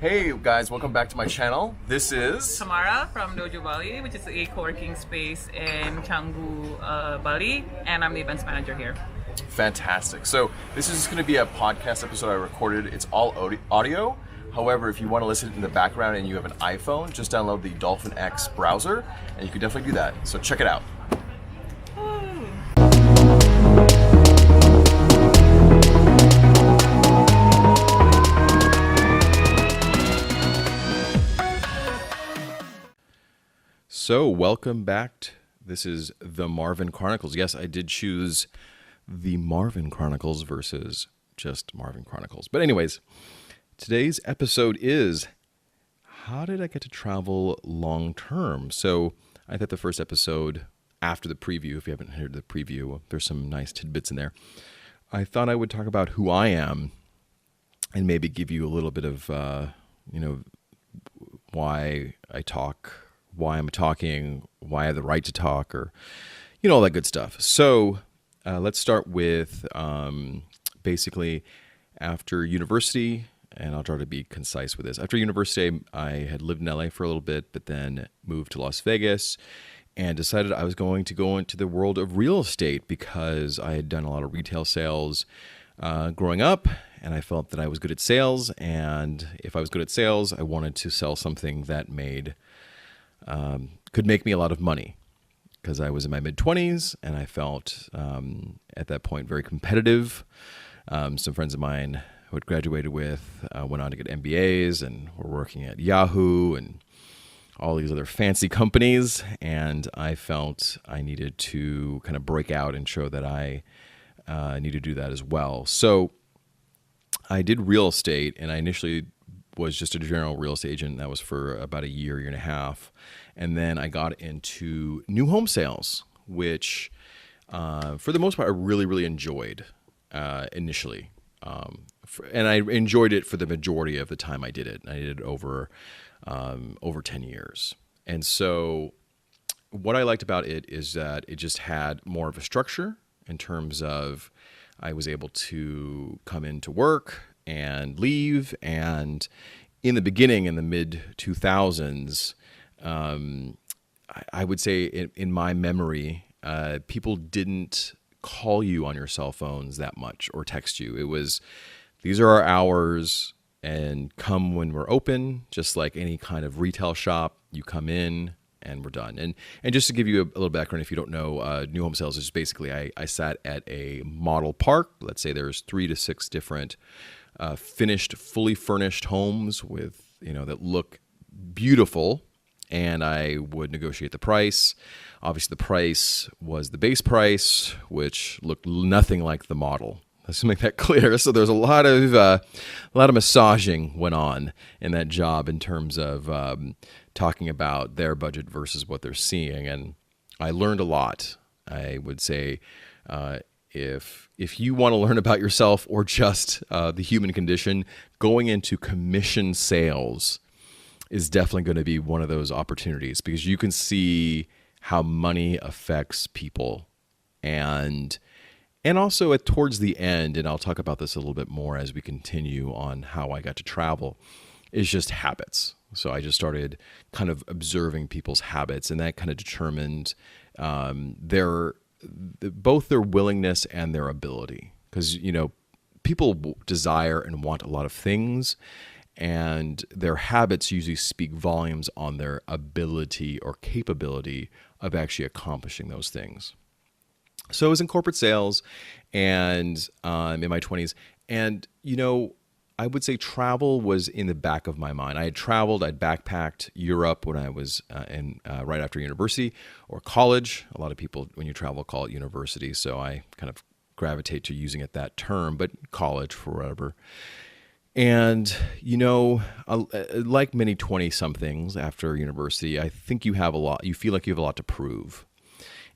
Hey guys, welcome back to my channel. This is Samara from Dojo Bali, which is a co-working space in Canggu, Bali, and I'm the events manager here. fantastic. So this is going to be a podcast episode I recorded. It's all audio. However, if you want to listen in the background and you have an iPhone, just download the Dolphin X browser and you can definitely do that. So check it out. So, welcome back. This is the Marvin Chronicles. Yes, I did choose the Marvin Chronicles versus just Marvin Chronicles. But anyways, today's episode is how did I get to travel long term? So, I thought the first episode after the preview, if you haven't heard the preview, there's some nice tidbits in there. I thought I would talk about who I am and maybe give you a little bit of, why I talk, why I'm talking, why I have the right to talk, or, all that good stuff. So let's start with basically after university, and I'll try to be concise with this. After university, I had lived in LA for a little bit, but then moved to Las Vegas and decided I was going to go into the world of real estate because I had done a lot of retail sales growing up, and I felt that I was good at sales. And if I was good at sales, I wanted to sell something that could make me a lot of money, because I was in my mid-20s and I felt at that point very competitive. Some friends of mine who had graduated with went on to get MBAs and were working at Yahoo and all these other fancy companies, and I felt I needed to kind of break out and show that I need to do that as well. So I did real estate, and I initially was just a general real estate agent. That was for about a year and a half. And then I got into new home sales, which for the most part, I really, really enjoyed initially. And I enjoyed it for the majority of the time I did it. I did it over 10 years. And so what I liked about it is that it just had more of a structure in terms of I was able to come into work and leave. And in the beginning, in the mid 2000s, I would say in my memory, people didn't call you on your cell phones that much or text you. It was, these are our hours and come when we're open, just like any kind of retail shop. You come in and we're done. And just to give you a little background, if you don't know, new home sales is basically I sat at a model park. Let's say there's 3 to 6 different finished, fully furnished homes with, that look beautiful, and I would negotiate the price. Obviously, the price was the base price, which looked nothing like the model. Let's make that clear. So there's a lot of massaging went on in that job in terms of talking about their budget versus what they're seeing, and I learned a lot. I would say if you want to learn about yourself or just the human condition, going into commission sales is definitely going to be one of those opportunities, because you can see how money affects people. And also towards the end, and I'll talk about this a little bit more as we continue on how I got to travel, is just habits. So I just started kind of observing people's habits, and that kind of determined both their willingness and their ability. Because, people desire and want a lot of things, and their habits usually speak volumes on their ability or capability of actually accomplishing those things. So I was in corporate sales and in my 20s. And, I would say travel was in the back of my mind. I had traveled, I'd backpacked Europe when I was right after university or college. A lot of people, when you travel, call it university. So I kind of gravitate to using it that term, but college for whatever. And, like many 20-somethings after university, I think you feel like you have a lot to prove.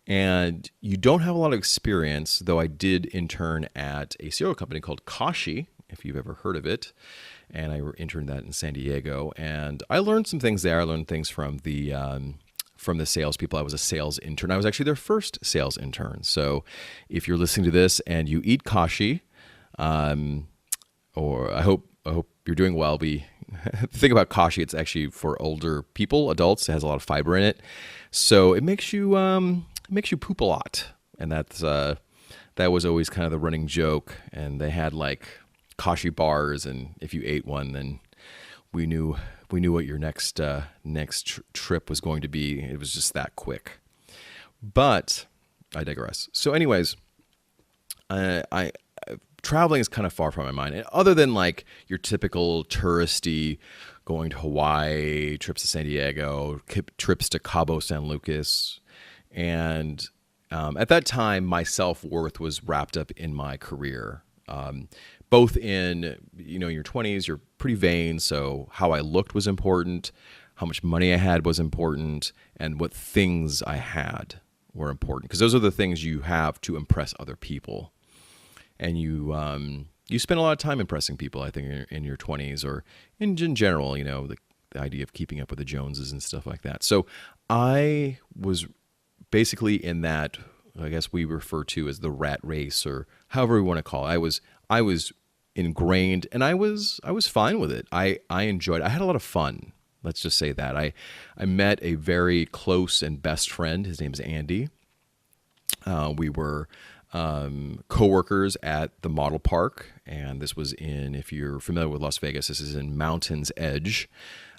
And you don't have a lot of experience, though I did intern at a cereal company called Kashi, if you've ever heard of it. And I interned that in San Diego. And I learned some things there. I learned things from the salespeople. I was a sales intern. I was actually their first sales intern. So if you're listening to this and you eat Kashi, or I hope you're doing well. the thing about kashi, it's actually for older people, adults. It has a lot of fiber in it, so it makes you poop a lot, and that was always kind of the running joke. And they had like kashi bars, and if you ate one, then we knew what your next trip was going to be. It was just that quick. But I digress. So, anyways, I traveling is kind of far from my mind. And other than like your typical touristy, going to Hawaii, trips to San Diego, trips to Cabo San Lucas, and at that time, my self-worth was wrapped up in my career. Both in your 20s, you're pretty vain, so how I looked was important, how much money I had was important, and what things I had were important, because those are the things you have to impress other people. And you spend a lot of time impressing people, I think, in your 20s, or in general, the idea of keeping up with the Joneses and stuff like that. So I was basically in that, I guess we refer to as the rat race, or however we want to call it. I was ingrained, and I was fine with it. I enjoyed it. I had a lot of fun. Let's just say that. I met a very close and best friend. His name is Andy. We were co-workers at the Model Park, and this was if you're familiar with Las Vegas, this is in Mountain's Edge.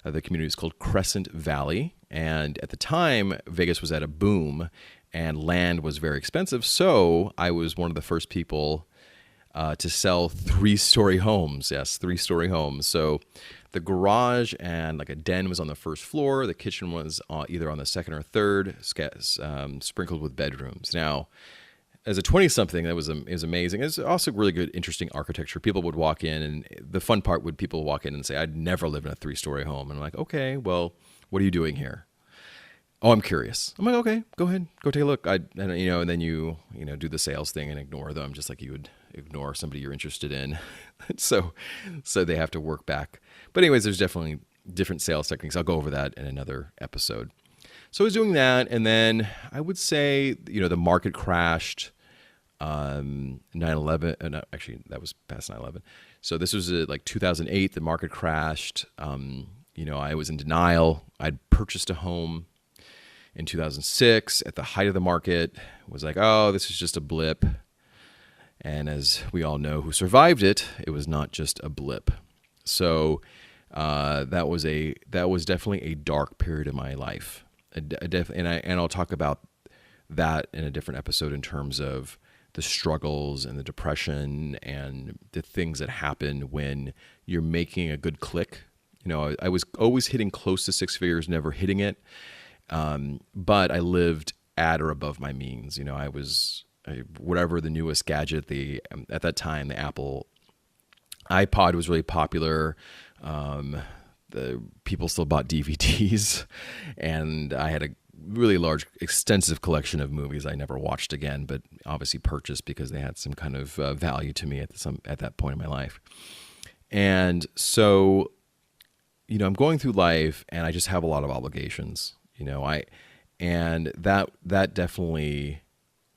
The community is called Crescent Valley, and at the time, Vegas was at a boom, and land was very expensive, so I was one of the first people to sell 3-story homes. Yes, 3-story homes. So the garage and like a den was on the first floor. The kitchen was either on the second or third, sprinkled with bedrooms. Now, as a 20-something, that was amazing. It's also really good, interesting architecture. People would walk in, and the fun part would people walk in and say, "I'd never live in a 3-story home." And I'm like, "Okay, well, what are you doing here?" "Oh, I'm curious." I'm like, "Okay, go ahead, go take a look." And then you do the sales thing and ignore them, just like you would ignore somebody you're interested in. so they have to work back. But anyways, there's definitely different sales techniques. I'll go over that in another episode. So I was doing that, and then I would say, the market crashed. 9/11. Actually, that was past 9/11. So this was like 2008. The market crashed. I was in denial. I'd purchased a home in 2006 at the height of the market. Was like, oh, this is just a blip. And as we all know who survived it, it was not just a blip. So that was definitely a dark period of my life. And I'll talk about that in a different episode in terms of the struggles and the depression and the things that happen when you're making a good click. I was always hitting close to 6 figures, never hitting it. But I lived at or above my means. Whatever the newest gadget, at that time, the Apple iPod was really popular. The people still bought DVDs, and I had a really large, extensive collection of movies I never watched again, but obviously purchased because they had some kind of value to me at that point in my life. And so, I'm going through life, and I just have a lot of obligations. And that definitely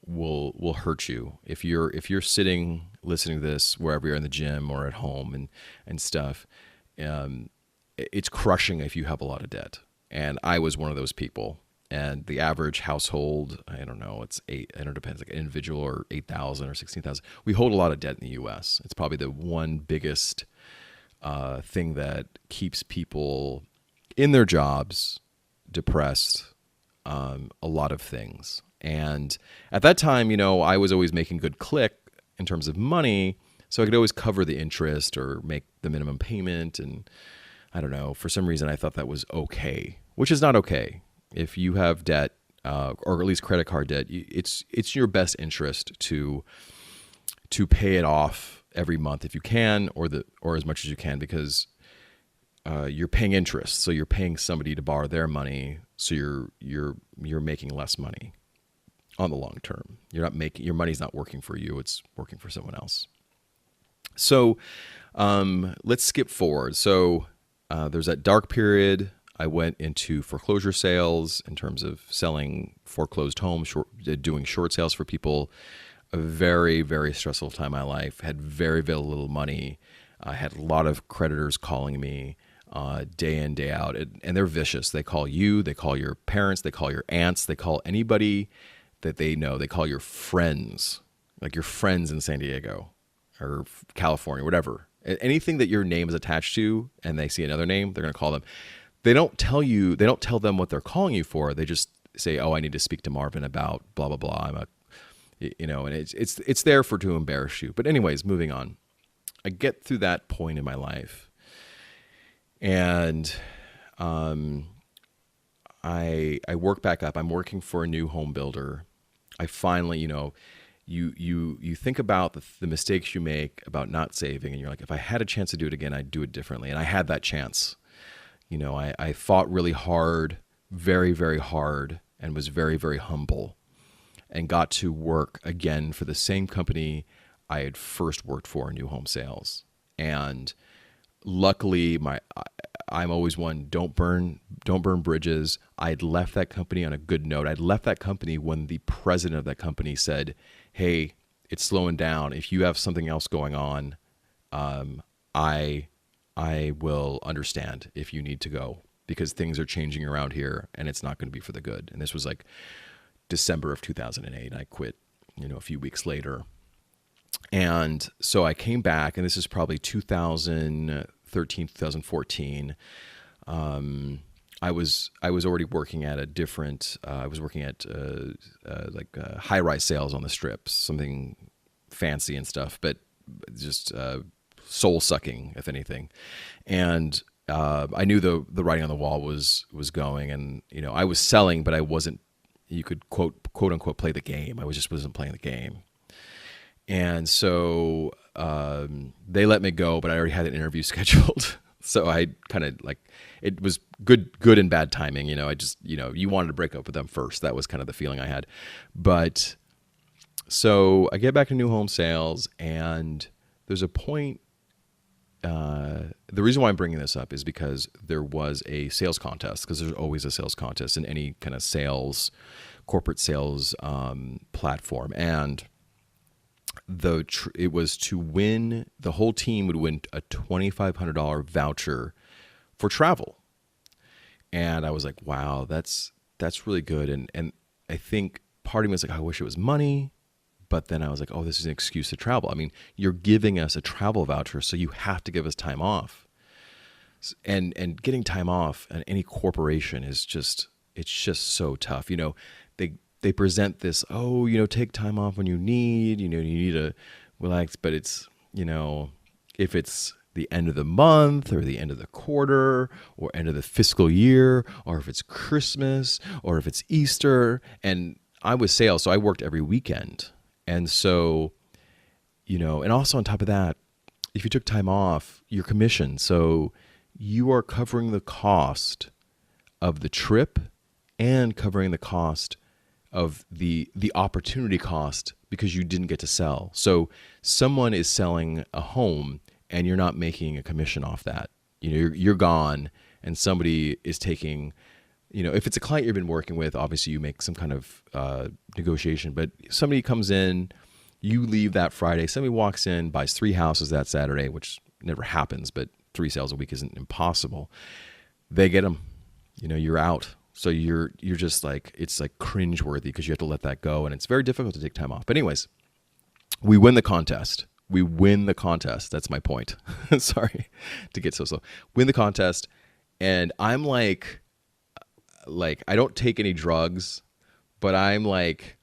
will hurt you if you're sitting listening to this wherever you're in the gym or at home and stuff. It's crushing if you have a lot of debt. And I was one of those people. And the average household, I don't know, it's it depends, like an individual, or 8,000 or 16,000. We hold a lot of debt in the U.S. It's probably the one biggest thing that keeps people in their jobs, depressed, a lot of things. And at that time, I was always making good click in terms of money, so I could always cover the interest or make the minimum payment. And I don't know, for some reason I thought that was okay, which is not okay. If you have debt, or at least credit card debt, it's your best interest to pay it off every month if you can, or as much as you can, because you're paying interest. So you're paying somebody to borrow their money, so you're making less money on the long term. Your money's not working for you; it's working for someone else. So let's skip forward. So there's that dark period. I went into foreclosure sales in terms of selling foreclosed homes, doing short sales for people. A very, very stressful time in my life. Had very, very little money. I had a lot of creditors calling me. day in, day out. And they're vicious. They call you, they call your parents, they call your aunts, they call anybody that they know. They call your friends, like your friends in San Diego or California, whatever. Anything that your name is attached to and they see another name, they're going to call them. They don't tell them what they're calling you for. They just say, oh, I need to speak to Marvin about blah, blah, blah. And it's there to embarrass you. But anyways, moving on. I get through that point in my life. And I work back up. I'm working for a new home builder. I finally, you think about the mistakes you make about not saving, and you're like, if I had a chance to do it again, I'd do it differently. And I had that chance. I fought really hard, very, very hard, and was very, very humble, and got to work again for the same company I had first worked for in new home sales. And luckily, I'm always one, don't burn bridges. I'd left that company on a good note. I'd left that company when the president of that company said, hey, it's slowing down. If you have something else going on, I will understand if you need to go, because things are changing around here and it's not going to be for the good. And this was like December of 2008. I quit, a few weeks later. And so I came back, and this is probably 2013, 2014. I was already working at a different, I was working at high-rise sales on the Strip, something fancy and stuff, but just soul-sucking, if anything. And I knew the writing on the wall was going, and I was selling, but I wasn't. You could quote unquote play the game. I wasn't playing the game. And so they let me go, but I already had an interview scheduled. So I kind of it was good and bad timing. I just, you wanted to break up with them first. That was kind of the feeling I had. But so I get back to new home sales, and there's a point. The reason why I'm bringing this up is because there was a sales contest, because there's always a sales contest in any kind of corporate sales platform. And it was to win, the whole team would win a $2,500 voucher for travel. And I was like, wow, that's really good. And I think part of me was like, I wish it was money. But then I was like, oh, this is an excuse to travel. I mean, you're giving us a travel voucher, so you have to give us time off. And getting time off at any corporation it's just so tough. They present this, take time off when you need, you need to relax. But it's, if it's the end of the month or the end of the quarter or end of the fiscal year, or if it's Christmas or if it's Easter. And I was sales, so I worked every weekend. And so, and also on top of that, if you took time off, you're commissioned. So you are covering the cost of the trip and covering the cost of the opportunity cost, because you didn't get to sell. So someone is selling a home and you're not making a commission off that. You're gone, and somebody is taking, if it's a client you've been working with, obviously you make some kind of negotiation. But somebody comes in, you leave that Friday, somebody walks in, buys 3 houses that Saturday, which never happens, but 3 sales a week isn't impossible. They get them, you're out. So you're just like, it's like cringeworthy, because you have to let that go, and it's very difficult to take time off. But anyways, we win the contest. That's my point. Sorry to get so slow. Win the contest, and I'm like I don't take any drugs, but I'm like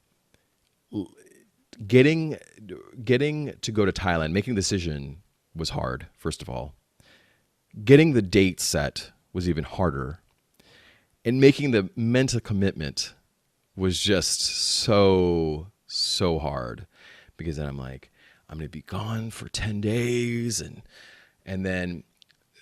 getting to go to Thailand, making the decision was hard, first of all. Getting the date set was even harder. And making the mental commitment was just so hard, because then I'm like, I'm going to be gone for 10 days. And then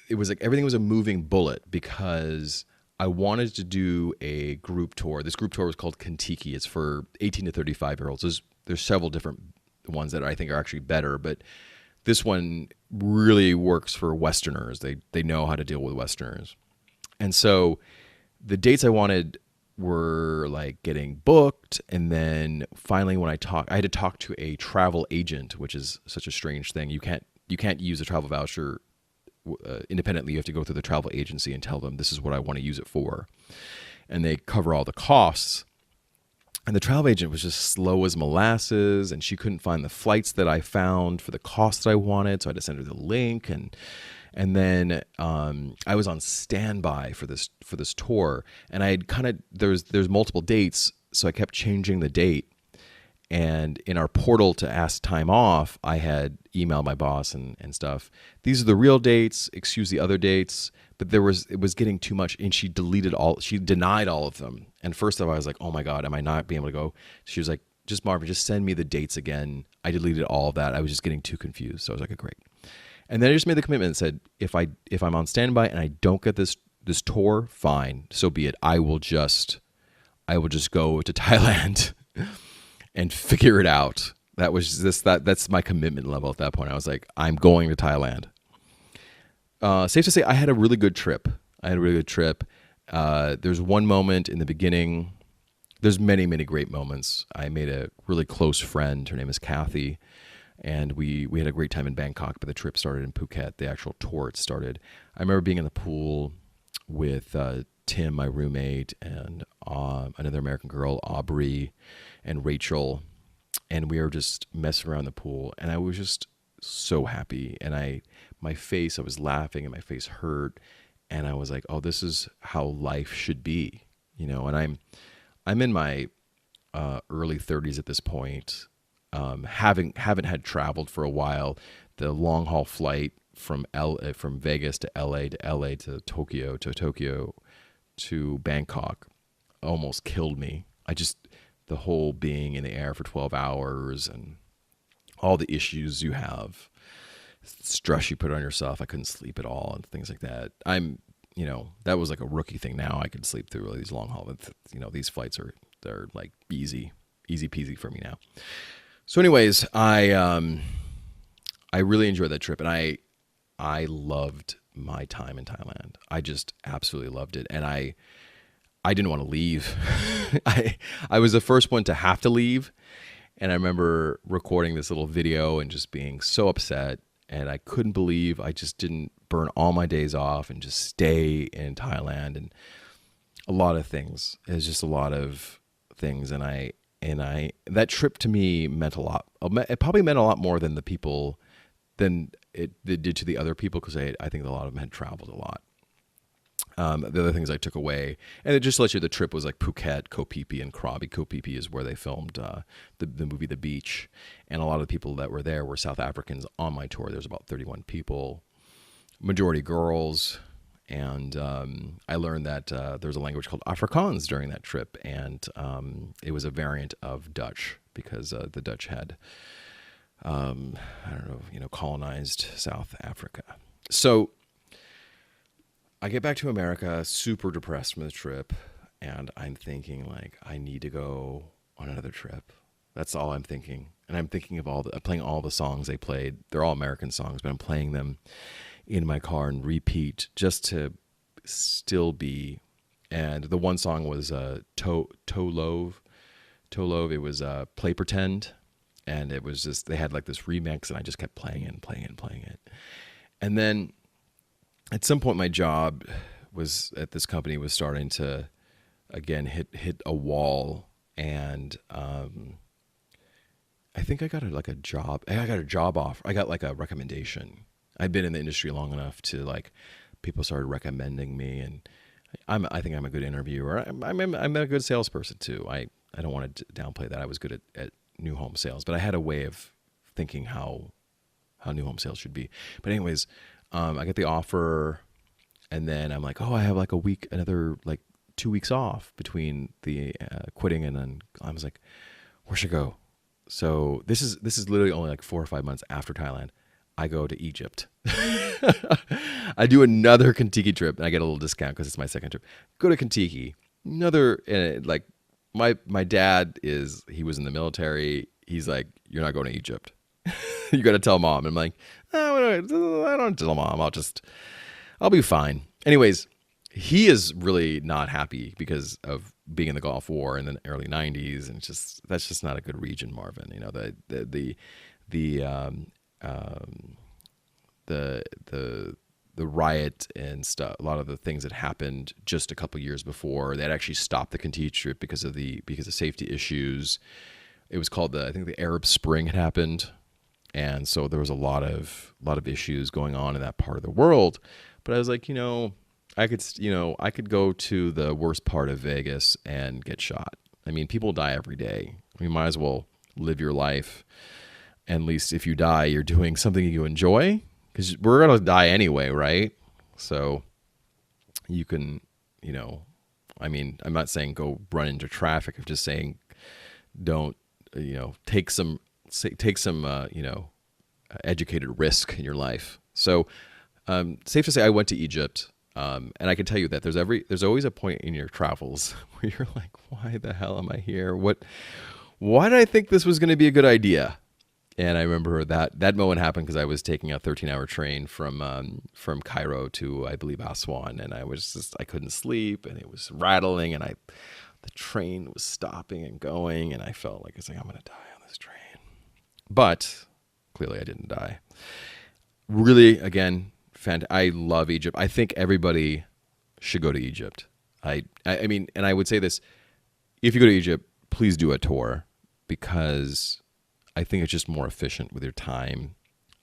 it was like everything was a moving bullet, because I wanted to do a group tour. This group tour was called Kentucky. It's for 18 to 35-year-olds. There's several different ones that I think are actually better, but this one really works for Westerners. They know how to deal with Westerners. And so the dates I wanted were like getting booked. And then finally when I had to talk to a travel agent, which is such a strange thing. You can't use a travel voucher independently. You have to go through the travel agency and tell them this is what I want to use it for, and they cover all the costs. And the travel agent was just slow as molasses, and she couldn't find the flights that I found for the cost that I wanted. So I had to send her the link, and then I was on standby for this tour, and I had kind of there's multiple dates, so I kept changing the date. And in our portal to ask time off, I had emailed my boss and stuff. These are the real dates. Excuse the other dates. But it was getting too much, and she denied all of them. And first of all, I was like, oh my God, am I not being able to go? She was like, just Marvin, just send me the dates again. I deleted all of that. I was just getting too confused. So I was like, great. And then I just made the commitment and said, if I'm on standby and I don't get this tour, fine, so be it. I will just go to Thailand and figure it out. That's my commitment level at that point. I was like, I'm going to Thailand. Safe to say, I had a really good trip. There's one moment in the beginning. There's many, many great moments. I made a really close friend. Her name is Kathy. And we had a great time in Bangkok, but the trip started in Phuket. The actual tour started. I remember being in the pool with Tim, my roommate, and another American girl, Aubrey, and Rachel. And we were just messing around the pool. And I was just so happy. And I was laughing and my face hurt. And I was like, oh, this is how life should be. And I'm in my early 30s at this point. Haven't had traveled for a while. The long haul flight from Vegas to LA to Tokyo to Bangkok almost killed me. The whole being in the air for 12 hours and all the issues you have, stress you put on yourself. I couldn't sleep at all and things like that. That was like a rookie thing. Now I can sleep through these long haul. These flights they're like easy peasy for me now. So anyways, I really enjoyed that trip, and I loved my time in Thailand. I just absolutely loved it, and I didn't want to leave. I was the first one to have to leave, and I remember recording this little video and just being so upset, and I couldn't believe I just didn't burn all my days off and just stay in Thailand, and a lot of things. It was just a lot of things, and that trip to me meant a lot. It probably meant a lot more than it did to the other people, because I think a lot of them had traveled a lot. The other things I took away, and it just lets you, the trip was like Phuket, Koh Phi Phi, and Krabi. Koh Phi Phi is where they filmed the movie The Beach, and a lot of the people that were there were South Africans on my tour. There's about 31 people, majority girls, and I learned that there's a language called Afrikaans during that trip, and it was a variant of Dutch, because the Dutch had, colonized South Africa. So I get back to America, super depressed from the trip, and I'm thinking, like, I need to go on another trip. That's all I'm thinking. And I'm thinking of I'm playing all the songs they played. They're all American songs, but I'm playing them in my car and repeat just to still be. And the one song was Tolove. It was Play Pretend. And it was just, they had like this remix, and I just kept playing it. And then at some point, my job was at this company was starting to, again, hit a wall. And I think I got a job. I got a job offer. I got like a recommendation. I'd been in the industry long enough to, like, people started recommending me, and I think I'm a good interviewer. I'm a good salesperson too. I don't want to downplay that. I was good at new home sales, but I had a way of thinking how new home sales should be. But anyways, I get the offer, and then I'm like, oh, I have like another like 2 weeks off between the quitting, and then I was like, where should I go? So this is literally only like 4 or 5 months after Thailand. I go to Egypt. I do another Kentucky trip, and I get a little discount because it's my second trip. Go to Kentucky. Like my dad he was in the military. He's like, you're not going to Egypt. You got to tell mom. And I'm like, oh, I don't tell mom. I'll be fine. Anyways, he is really not happy because of being in the Gulf War in the early 90s, and that's just not a good region, Marvin. You know, the the riot and stuff, a lot of the things that happened just a couple years before, that actually stopped the Conti trip because of safety issues. It was called I think the Arab Spring had happened, and so there was a lot of issues going on in that part of the world. But I was like, I could go to the worst part of Vegas and get shot. I mean, people die every day. You might as well live your life. And at least if you die, you're doing something you enjoy, because we're going to die anyway, right? So you can, I mean, I'm not saying go run into traffic. I'm just saying don't, take some educated risk in your life. So safe to say I went to Egypt. And I can tell you that there's always a point in your travels where you're like, why the hell am I here? Why did I think this was going to be a good idea? And I remember that moment happened because I was taking a 13-hour train from Cairo to, I believe, Aswan, and I couldn't sleep, and it was rattling, and the train was stopping and going, and I felt like I'm going to die on this train. But clearly I didn't die. Really, again, I love Egypt. I think everybody should go to Egypt. I mean, and I would say this, if you go to Egypt, please do a tour, because I think it's just more efficient with your time.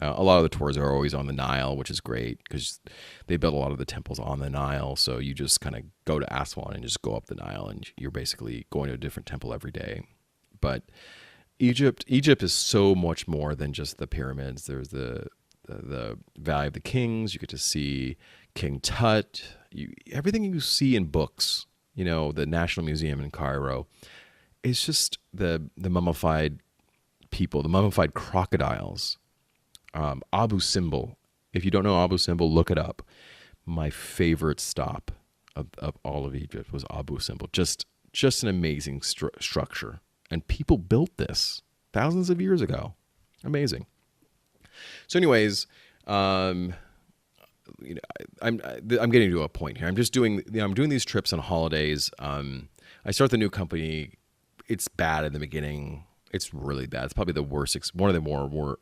A lot of the tours are always on the Nile, which is great because they built a lot of the temples on the Nile. So you just kind of go to Aswan and just go up the Nile, and you're basically going to a different temple every day. But Egypt is so much more than just the pyramids. There's the Valley of the Kings. You get to see King Tut. Everything you see in books, the National Museum in Cairo. It's just the mummified people, the mummified crocodiles. Abu Simbel. If you don't know Abu Simbel, look it up. My favorite stop of all of Egypt was Abu Simbel. Just an amazing structure. And people built this thousands of years ago. Amazing. So anyways, I'm getting to a point here. I'm just doing these trips on holidays. I start the new company. It's bad in the beginning. It's really bad. It's probably the worst, one of the more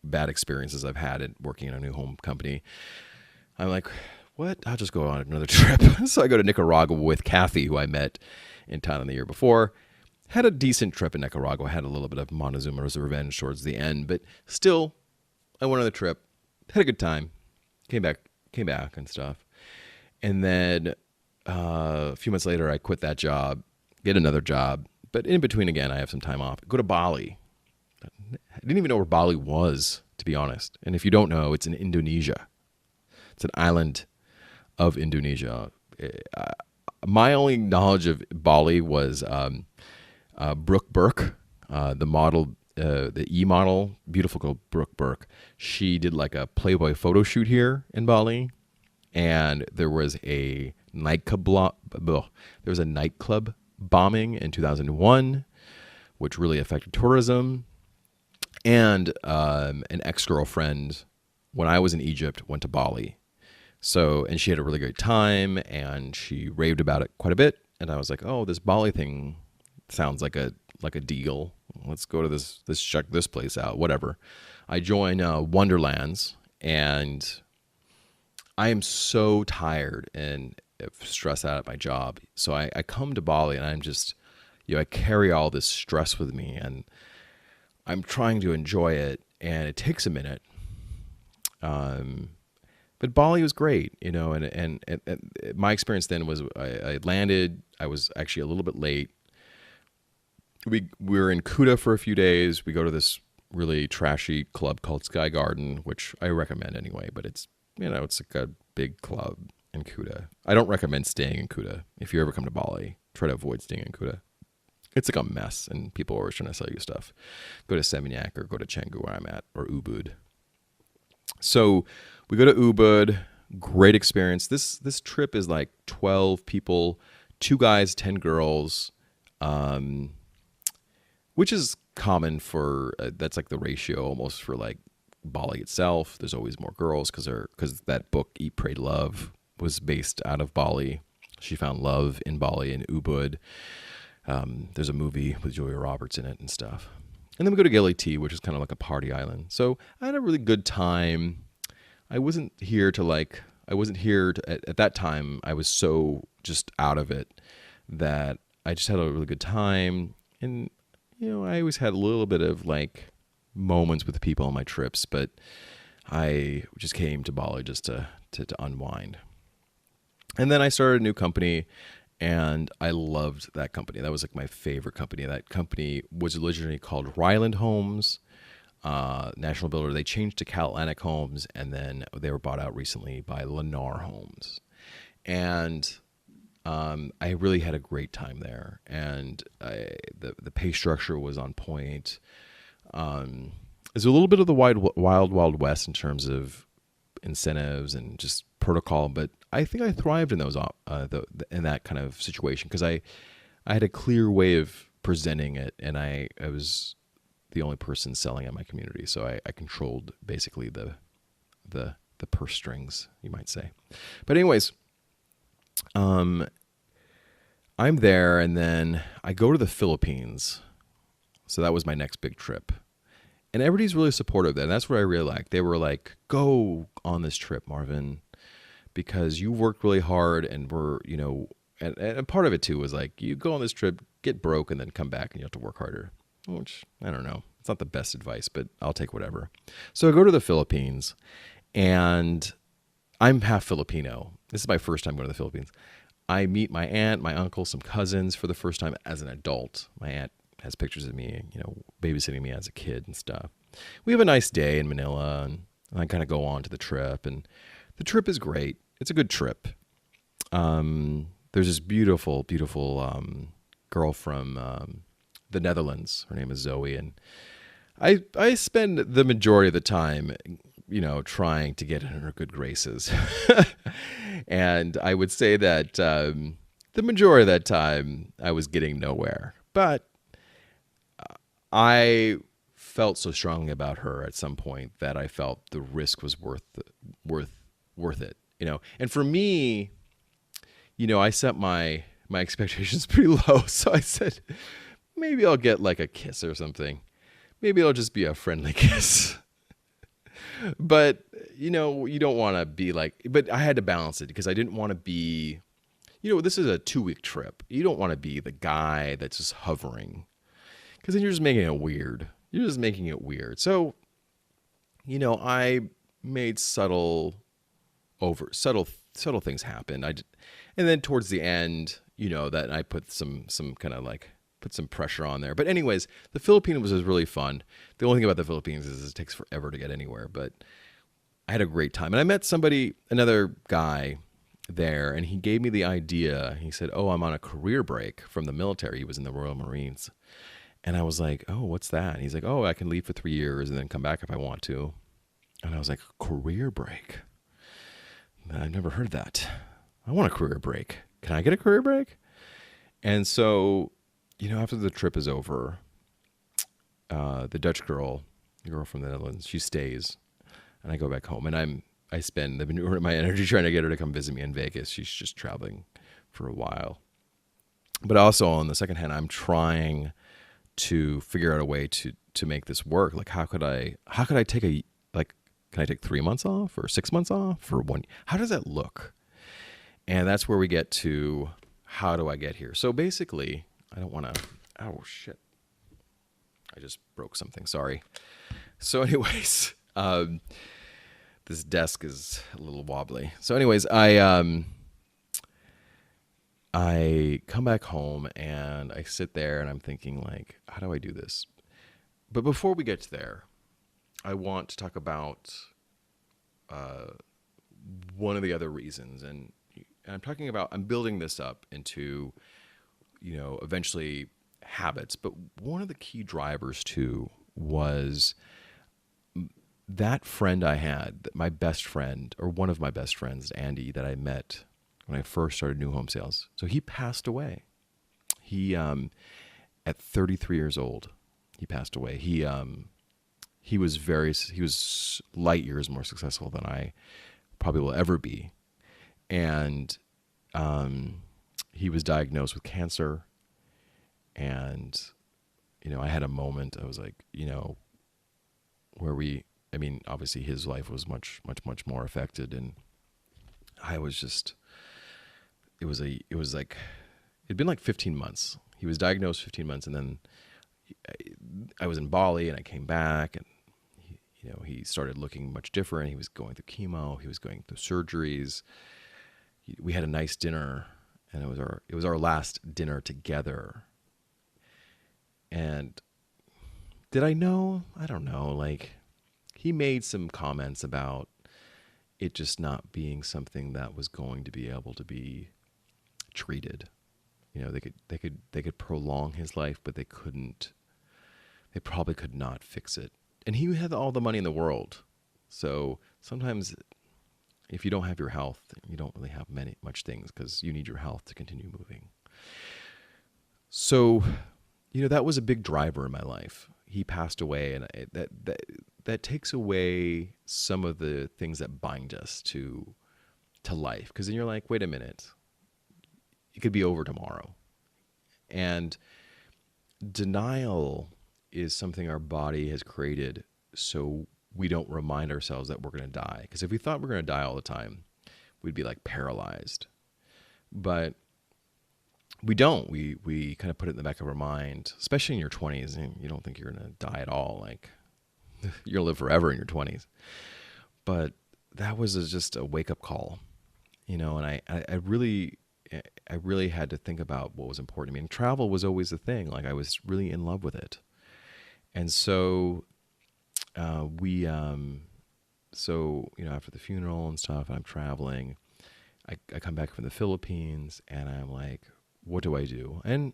bad experiences I've had at working in a new home company. I'm like, what? I'll just go on another trip. So I go to Nicaragua with Kathy, who I met in Thailand the year before. Had a decent trip in Nicaragua. Had a little bit of Montezuma's revenge towards the end, but still, I went on the trip. Had a good time. Came back and stuff. And then a few months later, I quit that job, get another job. But in between, again, I have some time off. Go to Bali. I didn't even know where Bali was, to be honest. And if you don't know, it's in Indonesia. It's an island of Indonesia. My only knowledge of Bali was Brooke Burke, the model, the E-model, beautiful girl Brooke Burke. She did like a Playboy photo shoot here in Bali, and there was a nightclub bombing in 2001, which really affected tourism. And an ex-girlfriend, when I was in Egypt, went to Bali. So, and she had a really great time, and she raved about it quite a bit. And I was like, oh, this Bali thing sounds like a deal. Let's go to let's check this place out, whatever. I join Wonderlands, and I am so tired and stressed out at my job. So I come to Bali, and I'm just, I carry all this stress with me, and I'm trying to enjoy it, and it takes a minute. But Bali was great, and my experience then was I landed. I was actually a little bit late. We were in Kuta for a few days. We go to this really trashy club called Sky Garden, which I recommend anyway, but it's, it's like a big club in Kuta. I don't recommend staying in Kuta. If you ever come to Bali, try to avoid staying in Kuta. It's like a mess, and people are always trying to sell you stuff. Go to Seminyak or go to Canggu, where I'm at, or Ubud. So we go to Ubud. Great experience. This trip is like 12 people, 2 guys, 10 girls, which is common for that's like the ratio almost for like Bali itself. There's always more girls because that book Eat, Pray, Love was based out of Bali. She found love in Bali in Ubud. There's a movie with Julia Roberts in it and stuff. And then we go to Gili T, which is kind of like a party island. So I had a really good time. I wasn't here to at that time. I was so just out of it that I just had a really good time. And, I always had a little bit of like moments with people on my trips, but I just came to Bali just to unwind. And then I started a new company, and I loved that company. That was like my favorite company. That company was originally called Ryland Homes, national builder. They changed to CalAtlantic Homes, and then they were bought out recently by Lennar Homes. And I really had a great time there, and the pay structure was on point. It's a little bit of the wild west in terms of incentives and just protocol, but I think I thrived in those in that kind of situation because I had a clear way of presenting it, and I was the only person selling in my community, so I controlled basically the purse strings, you might say. But anyways, I'm there, and then I go to the Philippines. So that was my next big trip. And everybody's really supportive of that. And that's what I really liked. They were like, go on this trip, Marvin, because you worked really hard, and and part of it too was like, you go on this trip, get broke, and then come back and you have to work harder, which I don't know. It's not the best advice, but I'll take whatever. So I go to the Philippines, and I'm half Filipino. This is my first time going to the Philippines. I meet my aunt, my uncle, some cousins for the first time as an adult. My aunt has pictures of me, babysitting me as a kid and stuff. We have a nice day in Manila, and I kind of go on to the trip, and the trip is great. It's a good trip. There's this beautiful, beautiful girl from the Netherlands. Her name is Zoe, and I spend the majority of the time, trying to get in her good graces. And I would say that the majority of that time I was getting nowhere. But I felt so strongly about her at some point that I felt the risk was worth it. And for me, I set my expectations pretty low. So I said, maybe I'll get like a kiss or something. Maybe it'll just be a friendly kiss. But, you don't want to be like, but I had to balance it because I didn't want to be, this is a 2-week trip. You don't want to be the guy that's just hovering, because then you're just making it weird. So, I made subtle things happen. And then towards the end, that I put some kind of like, put some pressure on there. But anyways, the Philippines was really fun. The only thing about the Philippines is it takes forever to get anywhere, but I had a great time. And I met another guy there, and he gave me the idea. He said, I'm on a career break from the military. He was in the Royal Marines. And I was like, what's that? And he's like, I can leave for 3 years and then come back if I want to. And I was like, career break? I've never heard that. I want a career break. Can I get a career break? And so, after the trip is over, the Dutch girl, the girl from the Netherlands, she stays, and I go back home, and I spend my energy trying to get her to come visit me in Vegas. She's just traveling for a while. But also on the second hand, I'm trying to figure out a way to make this work. Like, how could I take can I take 3 months off or 6 months off or 1? How does that look? And that's where we get to, how do I get here? So basically, I don't want to, oh shit. I just broke something, sorry. So anyways, this desk is a little wobbly. So anyways, I come back home and I sit there and I'm thinking like, how do I do this? But before we get to there, I want to talk about one of the other reasons, and I'm building this up into, eventually habits. But one of the key drivers too was that friend I had, my best friend, or one of my best friends, Andy, that I met when I first started New Home Sales. So he passed away. He, at 33 years old, he passed away. He was light years more successful than I probably will ever be. And he was diagnosed with cancer. And, I had a moment, I was like, where we I mean, obviously his life was much, much, much more affected. And I was just, it was like, it'd been like 15 months. He was diagnosed 15 months. And then I was in Bali and I came back, and he started looking much different. He was going through chemo. He was going through surgeries. We had a nice dinner, and it was our last dinner together. And did I know? I don't know. Like, he made some comments about it just not being something that was going to be able to be treated. They could prolong his life, but they couldn't. They probably could not fix it. And he had all the money in the world. So sometimes if you don't have your health, you don't really have much things, because you need your health to continue moving. So, that was a big driver in my life. He passed away, and that takes away some of the things that bind us to life. Because then you're like, wait a minute, it could be over tomorrow. And denial is something our body has created so we don't remind ourselves that we're going to die. Because if we thought we're going to die all the time, we'd be like paralyzed. But we don't. We kind of put it in the back of our mind, especially in your 20s. And you don't think you're going to die at all. Like, you're going to live forever in your 20s. But that was just a wake-up call, and I really had to think about what was important to me. And travel was always the thing. Like, I was really in love with it. And so after the funeral and stuff, I'm traveling. I come back from the Philippines, and I'm like, what do I do? And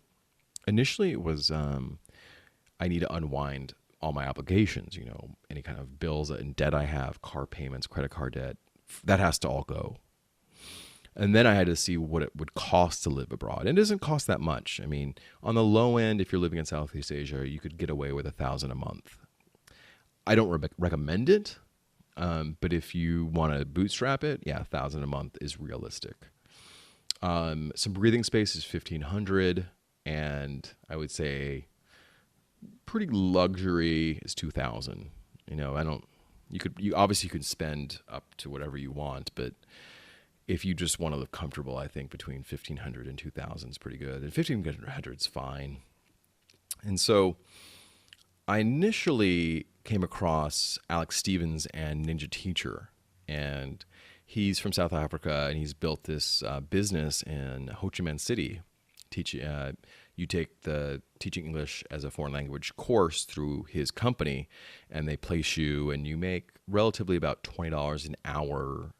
initially it was I need to unwind all my obligations, any kind of bills and debt I have, car payments, credit card debt, that has to all go. And then I had to see what it would cost to live abroad. And it doesn't cost that much. I mean, on the low end, if you're living in Southeast Asia, you could get away with $1,000 a month. I don't recommend it, but if you want to bootstrap it, yeah, $1,000 a month is realistic. Some breathing space is $1,500, and I would say pretty luxury is $2,000. You obviously could spend up to whatever you want, but if you just want to live comfortable, I think between $1,500 and $2,000 is pretty good. And $1,500 is fine. And so I initially came across Alex Stevens and Ninja Teacher. And he's from South Africa, and he's built this business in Ho Chi Minh City. You take the Teaching English as a Foreign Language course through his company, and they place you, and you make relatively about $20 an hour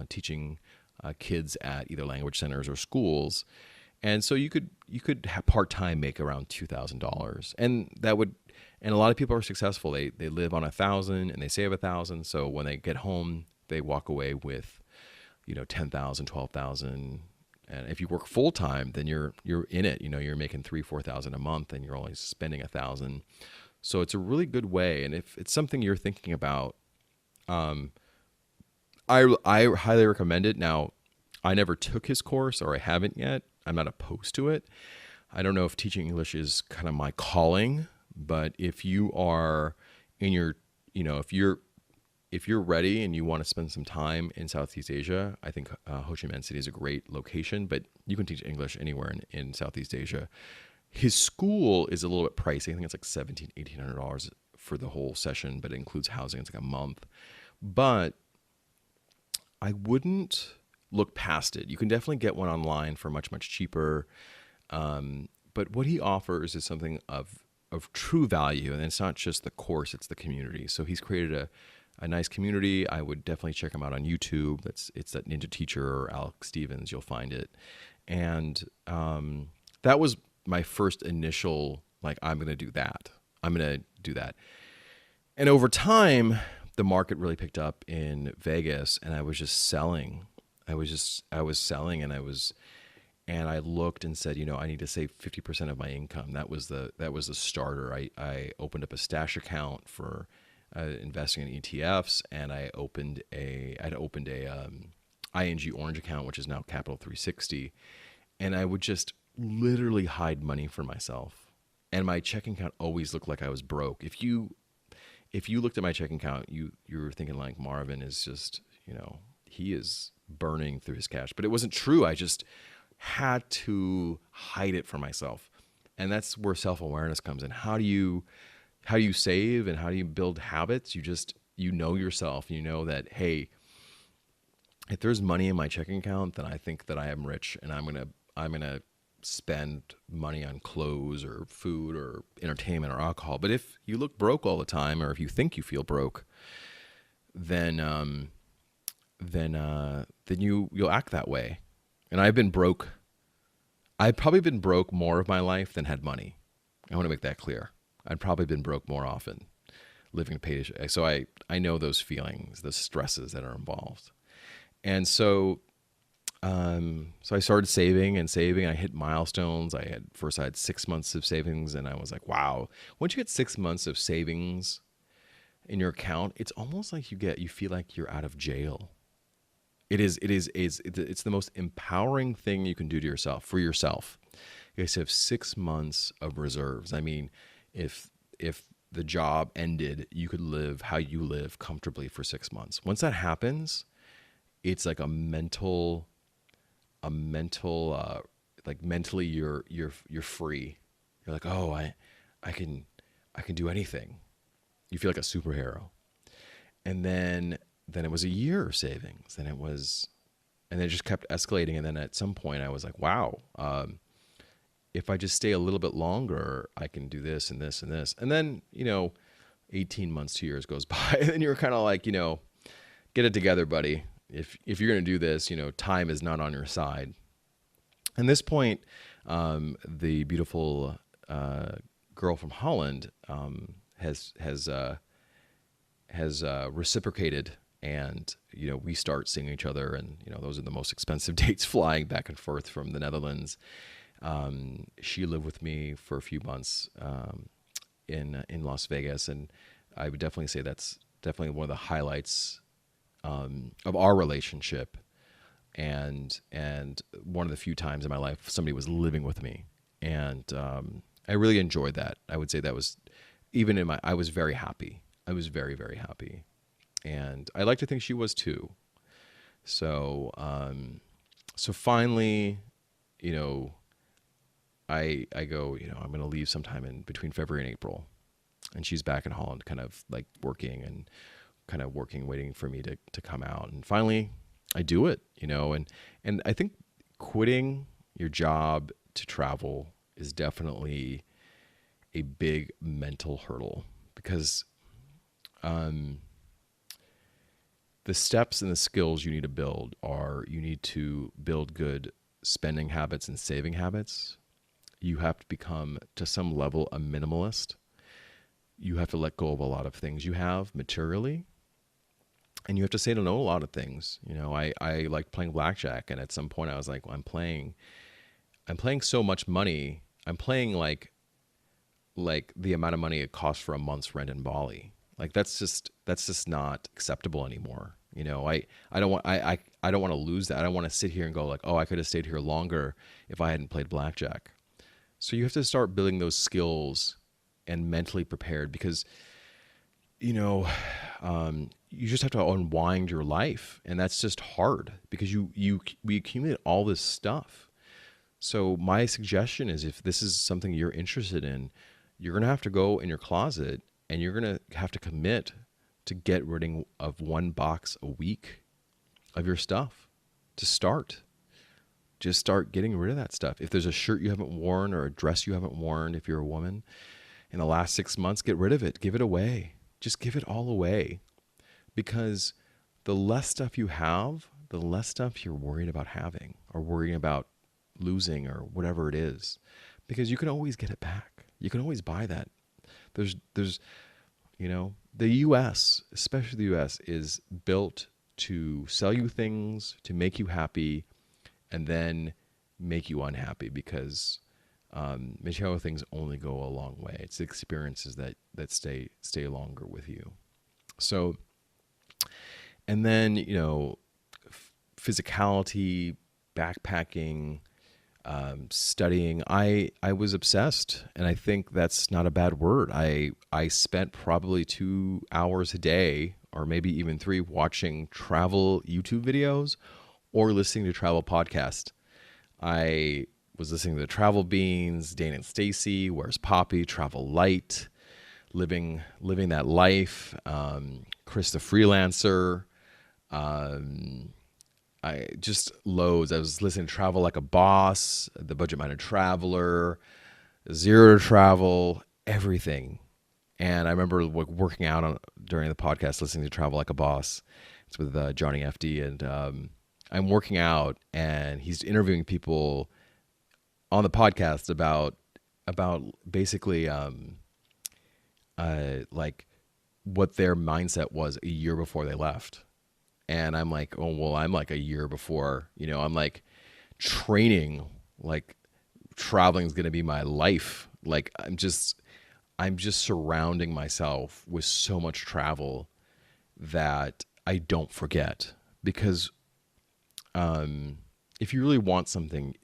teaching kids at either language centers or schools. And so you could have part-time make around $2,000, and a lot of people are successful. They live on $1,000 and they save $1,000. So when they get home, they walk away with, $10,000, $12,000. And if you work full time, then you're in it. You're making $3,000-$4,000 a month, and you're only spending $1,000. So it's a really good way. And if it's something you're thinking about, I highly recommend it. Now, I never took his course, or I haven't yet. I'm not opposed to it. I don't know if teaching English is kind of my calling, but if you are in your, if you're ready and you want to spend some time in Southeast Asia, I think Ho Chi Minh City is a great location, but you can teach English anywhere in Southeast Asia. His school is a little bit pricey. I think it's like $1,700, $1,800 for the whole session, but it includes housing. It's like a month. But I wouldn't look past it. You can definitely get one online for much, much cheaper. But what he offers is something of true value, and it's not just the course, it's the community. So he's created a nice community. I would definitely check him out on YouTube. It's that Ninja Teacher or Alex Stevens. You'll find it. And that was my first initial, like, I'm going to do that. I'm going to do that. And over time, the market really picked up in Vegas, and I was just selling. I was selling, and I looked and said, I need to save 50% of my income. That was the starter. I opened up a stash account for investing in ETFs, and I'd opened a ING Orange account, which is now Capital 360, and I would just literally hide money for myself. And my checking account always looked like I was broke. If you if you looked at my checking account, you were thinking like Marvin is just, he is burning through his cash. But it wasn't true. I just had to hide it from myself. And that's where self-awareness comes in. How do you save and how do you build habits? You know yourself. You know that, hey, if there's money in my checking account, then I think that I am rich, and I'm gonna spend money on clothes or food or entertainment or alcohol. But if you look broke all the time, or if you think you feel broke, then you'll act that way. And I've been broke. I've probably been broke more of my life than had money. I want to make that clear. I've probably been broke more often, living paycheck. So I know those feelings, the stresses that are involved. And so I started saving and saving. I hit milestones. I had 6 months of savings, and I was like, wow. Once you get 6 months of savings in your account, it's almost like you feel like you're out of jail. It's the most empowering thing you can do to yourself, for yourself. You guys have 6 months of reserves. I mean, if the job ended, you could live how you live comfortably for 6 months. Once that happens, it's like like mentally you're free. You're like, oh, I can do anything. You feel like a superhero. And then it was a year of savings. And it just kept escalating. And then at some point I was like, wow, if I just stay a little bit longer, I can do this and this and this. And then, 18 months, 2 years goes by, and then you're kind of like, get it together, buddy. If you're going to do this, time is not on your side. At this point, the beautiful girl from Holland has reciprocated, and we start seeing each other, and those are the most expensive dates, flying back and forth from the Netherlands. She lived with me for a few months in Las Vegas, and I would definitely say that's definitely one of the highlights of our relationship, and one of the few times in my life somebody was living with me, and I really enjoyed that. I would say that was I was very happy. I was very, very happy, and I like to think she was too. So finally, I go, I'm going to leave sometime in between February and April, and she's back in Holland, kind of like working, waiting for me to come out. And finally I do it, and I think quitting your job to travel is definitely a big mental hurdle, because the steps and the skills you need to build are, you need to build good spending habits and saving habits. You have to become, to some level, a minimalist. You have to let go of a lot of things you have materially. And you have to say no to a lot of things. I like playing blackjack, and at some point I was like, well, I'm playing so much money. I'm playing like the amount of money it costs for a month's rent in Bali. Like that's just not acceptable anymore. I don't want to lose that. I don't want to sit here and go like, oh, I could have stayed here longer if I hadn't played blackjack. So you have to start building those skills and mentally prepared, because you just have to unwind your life, and that's just hard, because we accumulate all this stuff. So my suggestion is, if this is something you're interested in, you're going to have to go in your closet, and you're going to have to commit to get rid of 1 box a week of your stuff to start. Just start getting rid of that stuff. If there's a shirt you haven't worn or a dress you haven't worn, if you're a woman, in the last 6 months, get rid of it. Give it away. Just give it all away. Because the less stuff you have, the less stuff you're worried about having, or worrying about losing, or whatever it is. Because you can always get it back. You can always buy that. There's the U.S., especially the U.S., is built to sell you things, to make you happy, and then make you unhappy, because material things only go a long way. It's the experiences that stay longer with you. So, and then physicality, backpacking, studying. I was obsessed, and I think that's not a bad word. I spent probably 2 hours a day, or maybe even three, watching travel YouTube videos or listening to travel podcasts. I was listening to the Travel Beans, Dane and Stacy, Where's Poppy, Travel Light, living that life, Chris the Freelancer. I just loads. I was listening to Travel Like a Boss, The Budget Minded Traveler, Zero to Travel, everything. And I remember like working out during the podcast, listening to Travel Like a Boss. It's with Johnny FD, and I'm working out, and he's interviewing people on the podcast about basically like what their mindset was a year before they left. And I'm like, oh, well, I'm like a year before, I'm like training, like traveling is going to be my life. Like I'm just surrounding myself with so much travel that I don't forget, because if you really want something,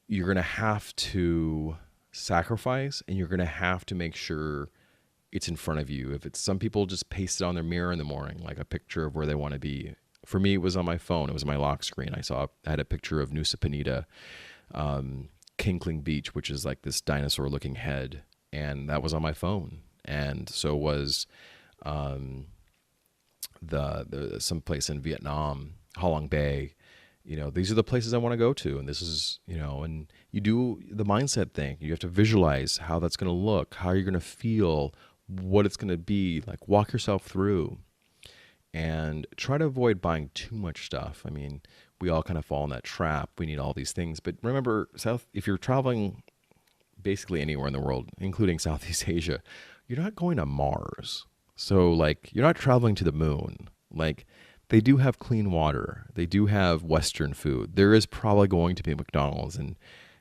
you're going to have to sacrifice, and you're going to have to make sure it's in front of you. If it's, some people just paste it on their mirror in the morning, like a picture of where they want to be. For me, it was on my phone. It was my lock screen. I had a picture of Nusa Penida, Kinkling Beach, which is like this dinosaur looking head. And that was on my phone. And so was the some place in Vietnam, Ha Long Bay. These are the places I want to go to. And this is, and you do the mindset thing. You have to visualize how that's going to look, how you're going to feel, what it's going to be. Like, walk yourself through and try to avoid buying too much stuff. I mean, we all kind of fall in that trap. We need all these things. But remember, if you're traveling basically anywhere in the world, including Southeast Asia, you're not going to Mars. So, like, you're not traveling to the moon. Like, they do have clean water. They do have Western food. There is probably going to be McDonald's in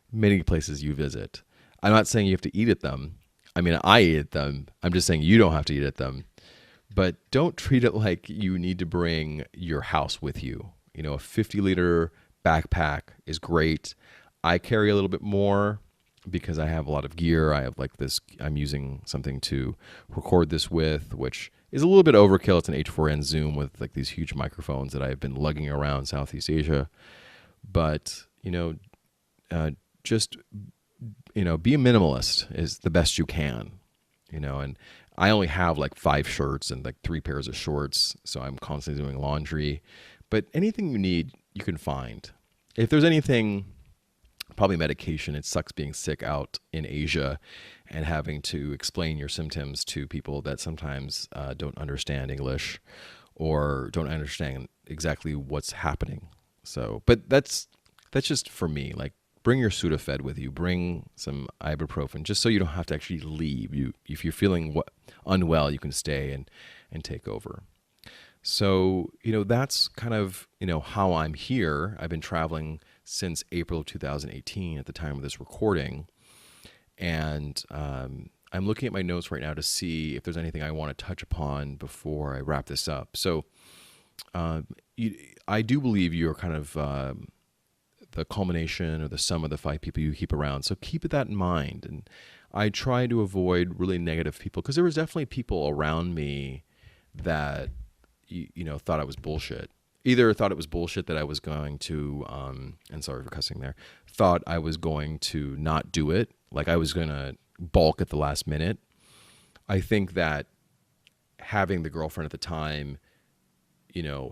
many places you visit. I'm not saying you have to eat at them. I mean, I eat at them. I'm just saying you don't have to eat at them. But don't treat it like you need to bring your house with you. A 50-liter backpack is great. I carry a little bit more because I have a lot of gear. I have like this, I'm using something to record this with, which is a little bit overkill. It's an H4n Zoom with like these huge microphones that I've been lugging around Southeast Asia. But, just, be a minimalist is the best you can, and I only have like 5 shirts and like 3 pairs of shorts. So I'm constantly doing laundry, but anything you need, you can find. If there's anything, probably medication. It sucks being sick out in Asia and having to explain your symptoms to people that sometimes don't understand English or don't understand exactly what's happening. So, but that's just for me. Like, bring your Sudafed with you. Bring some ibuprofen, just so you don't have to actually leave. If you're feeling unwell, you can stay and take over. So, that's kind of, how I'm here. I've been traveling since April of 2018 at the time of this recording. And I'm looking at my notes right now to see if there's anything I want to touch upon before I wrap this up. So I do believe you're kind of the culmination or the sum of the 5 people you keep around. So keep that in mind. And I try to avoid really negative people, because there was definitely people around me that, thought I was bullshit. Either thought it was bullshit that I was going to, and sorry for cussing there, thought I was going to not do it. Like I was going to balk at the last minute. I think that having the girlfriend at the time,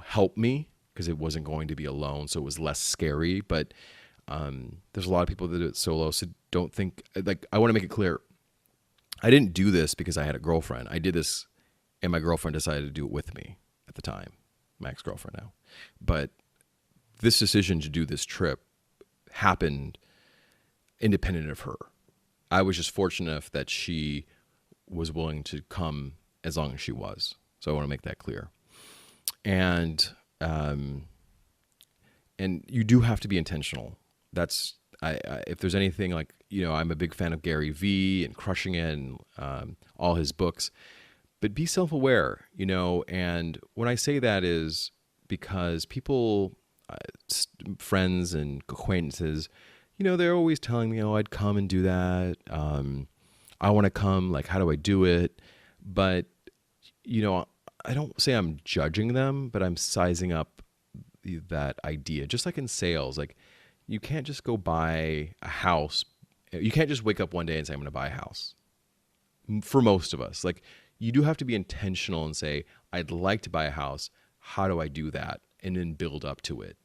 helped me, because it wasn't going to be alone. So it was less scary. But there's a lot of people that do it solo. So don't think, like, I want to make it clear. I didn't do this because I had a girlfriend. I did this and my girlfriend decided to do it with me at the time. My ex-girlfriend now. But this decision to do this trip happened independent of her. I was just fortunate enough that she was willing to come as long as she was. So I want to make that clear. And you do have to be intentional. That's if there's anything, like, I'm a big fan of Gary Vee and Crushing It and all his books. But be self-aware, and when I say that is because people, friends and acquaintances, they're always telling me, oh, I'd come and do that. I want to come. Like, how do I do it? But, I don't say I'm judging them, but I'm sizing up that idea. Just like in sales, like you can't just go buy a house. You can't just wake up one day and say, I'm going to buy a house. For most of us, like you do have to be intentional and say, I'd like to buy a house. How do I do that? And then build up to it.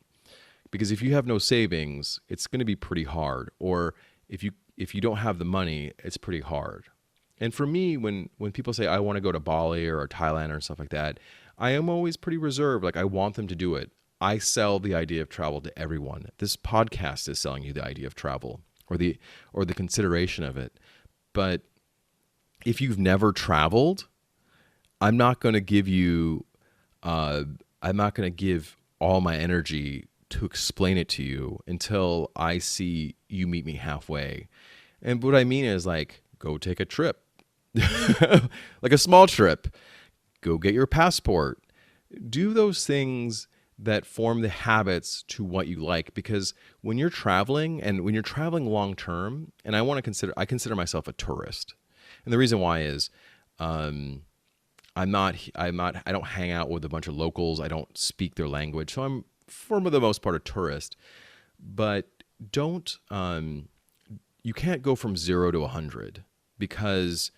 Because if you have no savings, it's going to be pretty hard. Or if you don't have the money, it's pretty hard. And for me, when people say I want to go to Bali or Thailand or stuff like that, I am always pretty reserved. Like I want them to do it. I sell the idea of travel to everyone. This podcast is selling you the idea of travel or the consideration of it. But if you've never traveled, I'm not going to give you. I'm not going to give all my energy to explain it to you until I see you meet me halfway. And what I mean is like, go take a trip, like a small trip, go get your passport, do those things that form the habits to what you like. Because when you're traveling and when you're traveling long term, and I consider myself a tourist. And the reason why is, I don't hang out with a bunch of locals. I don't speak their language. So I'm, for the most part, a tourist. But you can't go from 0 to 100 because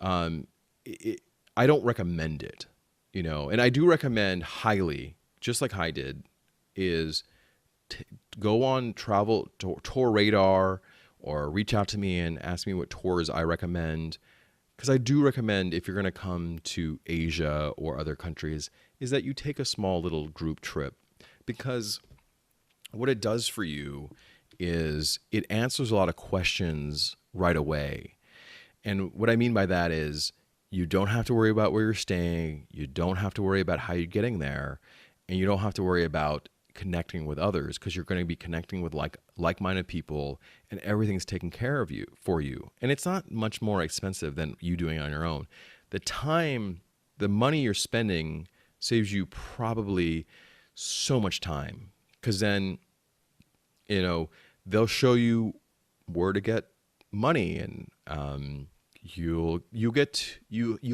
I don't recommend it, and I do recommend highly, just like I did, is go on travel tour radar or reach out to me and ask me what tours I recommend. Because I do recommend, if you're going to come to Asia or other countries, is that you take a small little group trip. Because what it does for you is it answers a lot of questions right away. And what I mean by that is you don't have to worry about where you're staying. You don't have to worry about how you're getting there. And you don't have to worry about connecting with others, because you're going to be connecting with like-minded people, and everything's taken care of for you. And it's not much more expensive than you doing it on your own. The money you're spending saves you probably so much time, because then, they'll show you where to get money, and you'll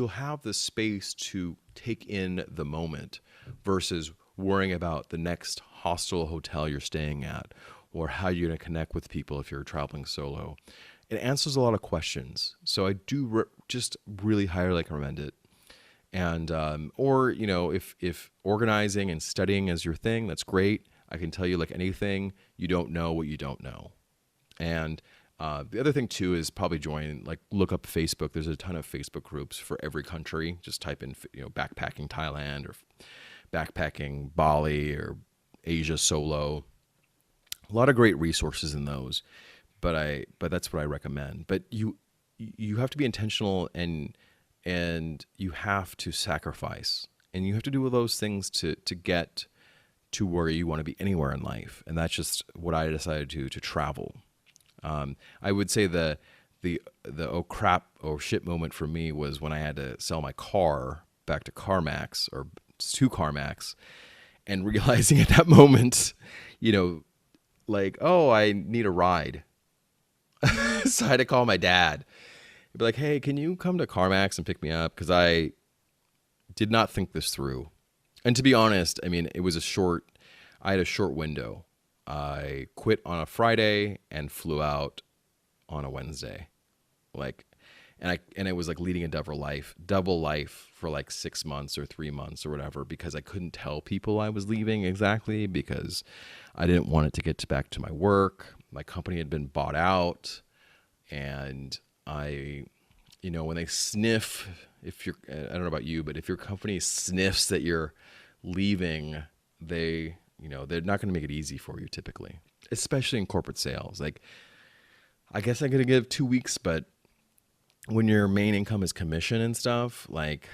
have the space to take in the moment versus worrying about the next hostel hotel you're staying at or how you're going to connect with people if you're traveling solo. It answers a lot of questions. So I do just really highly recommend it. And, if organizing and studying is your thing, that's great. I can tell you, like anything, you don't know what you don't know. And the other thing too is probably look up Facebook. There's a ton of Facebook groups for every country. Just type in, backpacking Thailand or backpacking Bali or Asia solo. A lot of great resources in those, but that's what I recommend. But you have to be intentional, and you have to sacrifice, and you have to do all those things to get to where you want to be anywhere in life. And that's just what I decided to travel. I would say the oh crap or shit moment for me was when I had to sell my car back to CarMax and realizing at that moment, like, oh, I need a ride. So I had to call my dad. I'd be like, hey, can you come to CarMax and pick me up? Because I did not think this through. And to be honest, I mean, I had a short window. I quit on a Friday and flew out on a Wednesday. And it was like leading a double life for like 6 months or 3 months or whatever, because I couldn't tell people I was leaving exactly, because I didn't want it to get back to my work. My company had been bought out, and when they sniff, I don't know about you, but if your company sniffs that you're leaving, they're not going to make it easy for you typically, especially in corporate sales. Like, I guess I'm going to give 2 weeks, but when your main income is commission and stuff, like,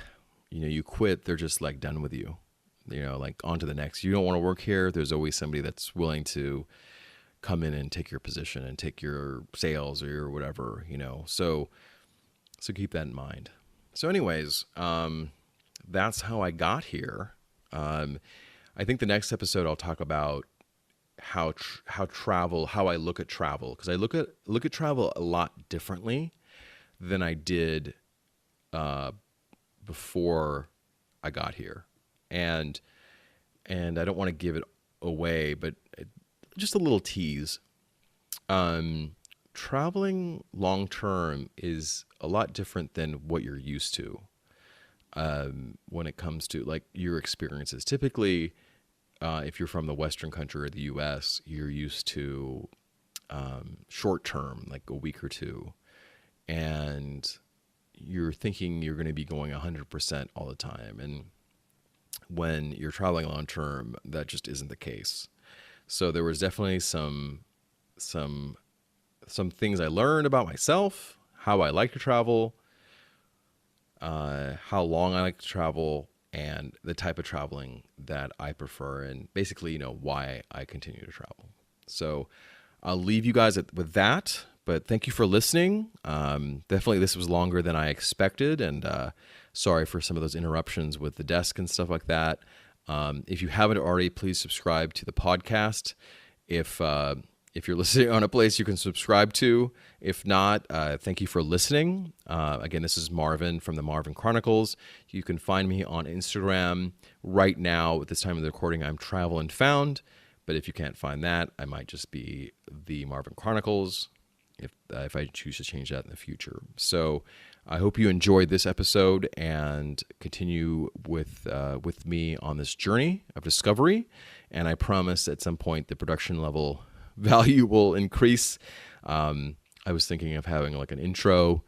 you quit, they're just like done with you, like on to the next. You don't want to work here. There's always somebody that's willing to come in and take your position and take your sales or your whatever, so keep that in mind. So anyways, that's how I got here. I think the next episode I'll talk about how I look at travel, because I look at travel a lot differently than I did before I got here, and I don't want to give it away, but just a little tease. Traveling long term is a lot different than what you're used to when it comes to like your experiences. Typically, if you're from the Western country or the U.S., you're used to short term, like a week or two, and you're thinking you're going to be going 100% all the time. And when you're traveling long term, that just isn't the case. So there was definitely some things I learned about myself, how I like to travel, how long I like to travel, and the type of traveling that I prefer, and basically, why I continue to travel. So I'll leave you guys with that, but thank you for listening. Definitely this was longer than I expected, and sorry for some of those interruptions with the desk and stuff like that. If you haven't already, please subscribe to the podcast. If you're listening on a place you can subscribe to. If not, thank you for listening. Again, this is Marvin from the Marvin Chronicles. You can find me on Instagram. Right now, at this time of the recording, I'm Travel and Found. But if you can't find that, I might just be the Marvin Chronicles if I choose to change that in the future. So I hope you enjoyed this episode and continue with me on this journey of discovery. And I promise at some point the production level value will increase. I was thinking of having like an intro,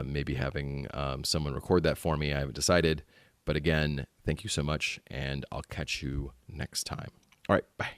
maybe having someone record that for me. I haven't decided. But again, thank you so much, and I'll catch you next time. All right, bye.